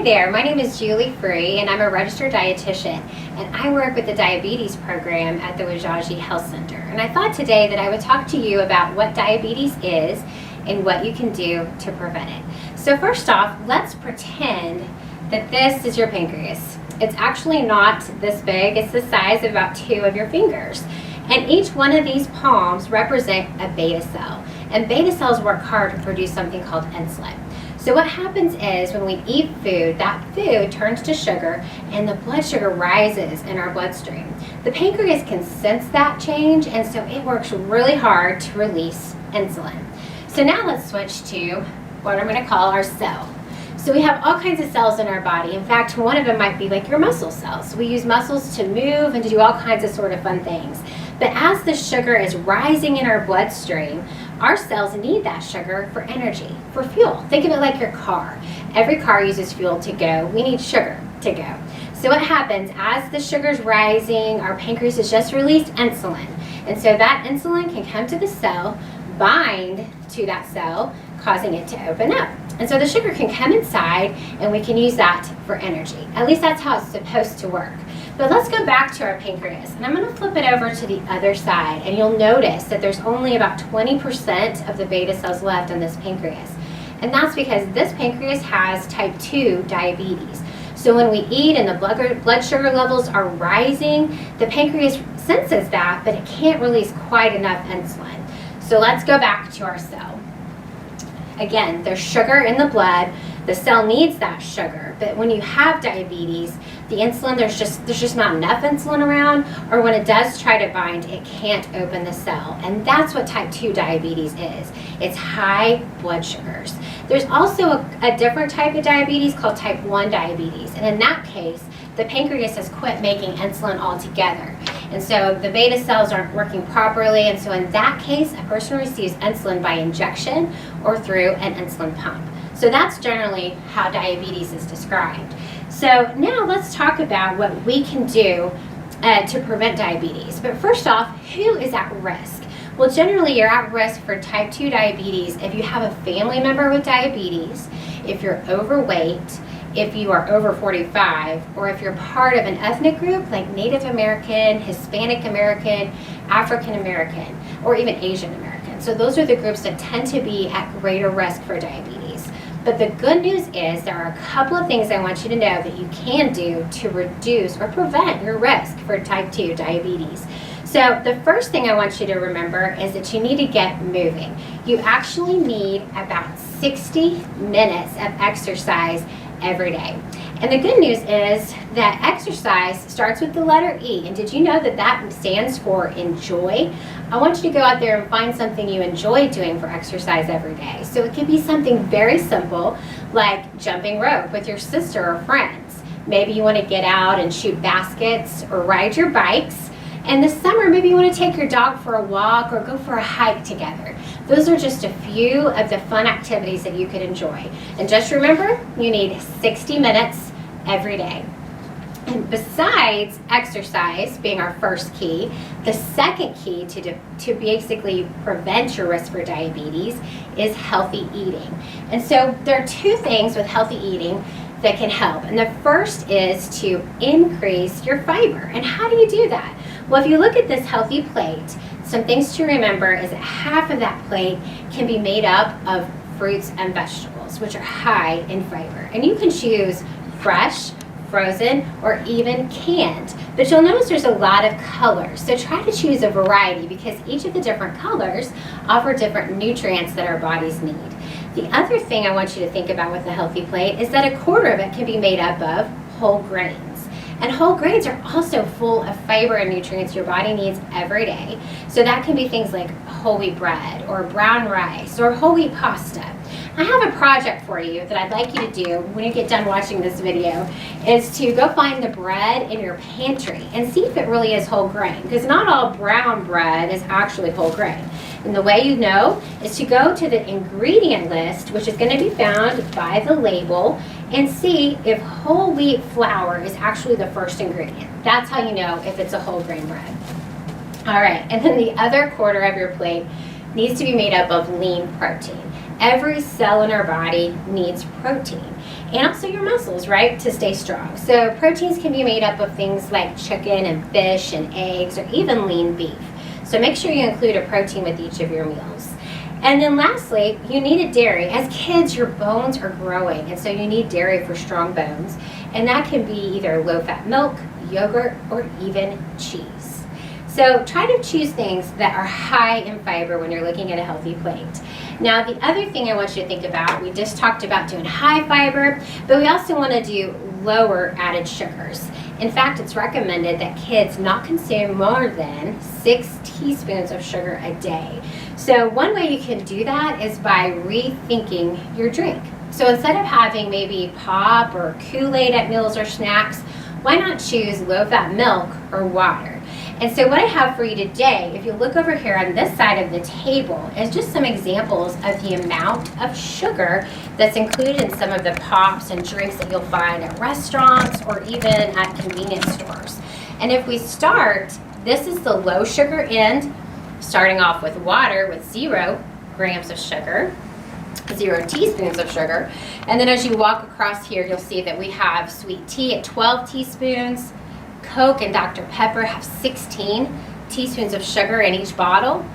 there, my name is Julie Free and I'm a registered dietitian and I work with the diabetes program at the Osage Health Center. And I thought today that I would talk to you about what diabetes is and what you can do to prevent it. So first off, let's pretend that this is your pancreas. It's actually not this big, it's the size of about 2 of your fingers. And each one of these palms represent a beta cell. And beta cells work hard to produce something called insulin. So what happens is when we eat food, that food turns to sugar and the blood sugar rises in our bloodstream. The pancreas can sense that change, and so it works really hard to release insulin. So now let's switch to what I'm going to call our cell. So we have all kinds of cells in our body. In fact, one of them might be like your muscle cells. We use muscles to move and to do all kinds of sort of fun things. But as the sugar is rising in our bloodstream, our cells need that sugar for energy, for fuel. Think of it like your car. Every car uses fuel to go. We need sugar to go. So what happens, as the sugar's rising, our pancreas has just released insulin. And so that insulin can come to the cell, bind to that cell, causing it to open up. And so the sugar can come inside and we can use that for energy. At least that's how it's supposed to work. But let's go back to our pancreas, and I'm going to flip it over to the other side, and you'll notice that there's only about 20% of the beta cells left on this pancreas. And that's because this pancreas has type 2 diabetes. So when we eat and the blood sugar levels are rising, the pancreas senses that, but it can't release quite enough insulin. So let's go back to our cell. Again, there's sugar in the blood. The cell needs that sugar, but when you have diabetes, the insulin, there's just not enough insulin around, or when it does try to bind, it can't open the cell. And that's what type 2 diabetes is. It's high blood sugars. There's also a different type of diabetes called type 1 diabetes. And in that case, the pancreas has quit making insulin altogether. And so the beta cells aren't working properly. And so in that case, a person receives insulin by injection or through an insulin pump. So that's generally how diabetes is described. So now let's talk about what we can do to prevent diabetes. But first off, who is at risk? Well, generally you're at risk for type 2 diabetes if you have a family member with diabetes, if you're overweight, if you are over 45, or if you're part of an ethnic group like Native American, Hispanic American, African American, or even Asian American. So those are the groups that tend to be at greater risk for diabetes. But the good news is there are a couple of things I want you to know that you can do to reduce or prevent your risk for type 2 diabetes. So the first thing I want you to remember is that you need to get moving. You actually need about 60 minutes of exercise every day. And the good news is that exercise starts with the letter E. And did you know that that stands for enjoy? I want you to go out there and find something you enjoy doing for exercise every day. So it could be something very simple like jumping rope with your sister or friends. Maybe you want to get out and shoot baskets or ride your bikes. And this summer, maybe you want to take your dog for a walk or go for a hike together. Those are just a few of the fun activities that you could enjoy. And just remember, you need 60 minutes every day. And besides exercise being our first key, the second key to basically prevent your risk for diabetes is healthy eating. And so there are 2 things with healthy eating that can help. And the first is to increase your fiber. And how do you do that? Well, if you look at this healthy plate, some things to remember is that half of that plate can be made up of fruits and vegetables, which are high in fiber. And you can choose fresh, frozen, or even canned. But you'll notice there's a lot of colors. So try to choose a variety because each of the different colors offer different nutrients that our bodies need. The other thing I want you to think about with a healthy plate is that a quarter of it can be made up of whole grains. And whole grains are also full of fiber and nutrients your body needs every day. So that can be things like whole wheat bread or brown rice or whole wheat pasta. I have a project for you that I'd like you to do when you get done watching this video is to go find the bread in your pantry and see if it really is whole grain, because not all brown bread is actually whole grain. And the way you know is to go to the ingredient list, which is going to be found by the label, and see if whole wheat flour is actually the first ingredient. That's how you know if it's a whole grain bread. All right, and then the other quarter of your plate needs to be made up of lean protein. every cell in our body needs protein, and also your muscles, right, to stay strong. So proteins can be made up of things like chicken and fish and eggs, or even lean beef. So make sure you include a protein with each of your meals. And then lastly, you need a dairy. As kids, your bones are growing, and so you need dairy for strong bones. And that can be either low-fat milk, yogurt, or even cheese. So try to choose things that are high in fiber when you're looking at a healthy plate. Now, the other thing I want you to think about, we just talked about doing high fiber, but we also want to do lower added sugars. In fact, it's recommended that kids not consume more than 6 teaspoons of sugar a day. So one way you can do that is by rethinking your drink. So instead of having maybe pop or Kool-Aid at meals or snacks, why not choose low-fat milk or water? And so what I have for you today, if you look over here on this side of the table, is just some examples of the amount of sugar that's included in some of the pops and drinks that you'll find at restaurants or even at convenience stores. And if we start, this is the low sugar end, starting off with water with 0 grams of sugar, 0 teaspoons of sugar. And then as you walk across here, you'll see that we have sweet tea at 12 teaspoons, Coke and Dr. Pepper have 16 teaspoons of sugar in each bottle.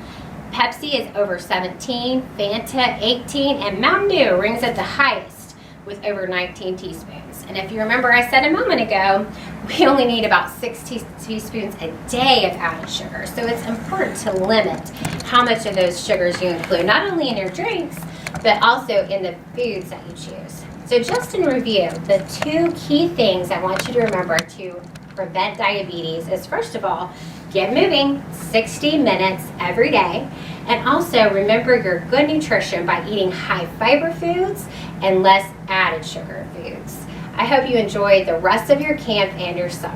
Pepsi is over 17, Fanta 18, and Mountain Dew rings at the highest with over 19 teaspoons. And if you remember, I said a moment ago, we only need about 6 teaspoons a day of added sugar. So it's important to limit how much of those sugars you include, not only in your drinks, but also in the foods that you choose. So just in review, the 2 key things I want you to remember to prevent diabetes is, first of all, get moving 60 minutes every day, and also remember your good nutrition by eating high fiber foods and less added sugar foods. I hope you enjoy the rest of your camp and your summer.